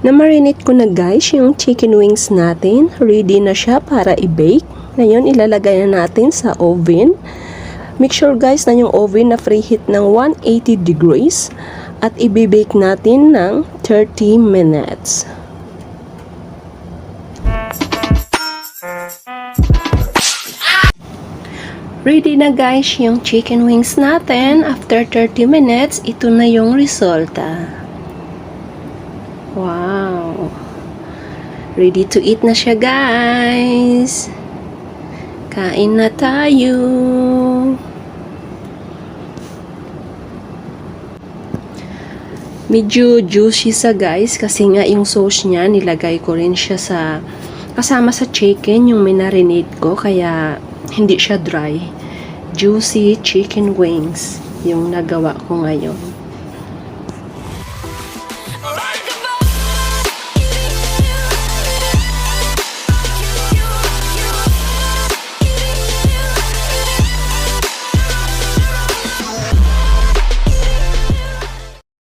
Na-marinate ko na guys yung chicken wings natin. Ready na siya para i-bake. Ngayon ilalagay na natin sa oven. Make sure guys na yung oven na preheat ng 180 degrees at i-bake natin ng 30 minutes. Ready na guys yung chicken wings natin. After 30 minutes, ito na yung resulta. Wow! Ready to eat na siya guys. Kain na tayo. Medyo juicy sa guys kasi nga yung sauce niya nilagay ko rin siya sa kasama sa chicken yung minarinate ko kaya hindi siya dry. Juicy chicken wings yung nagawa ko ngayon.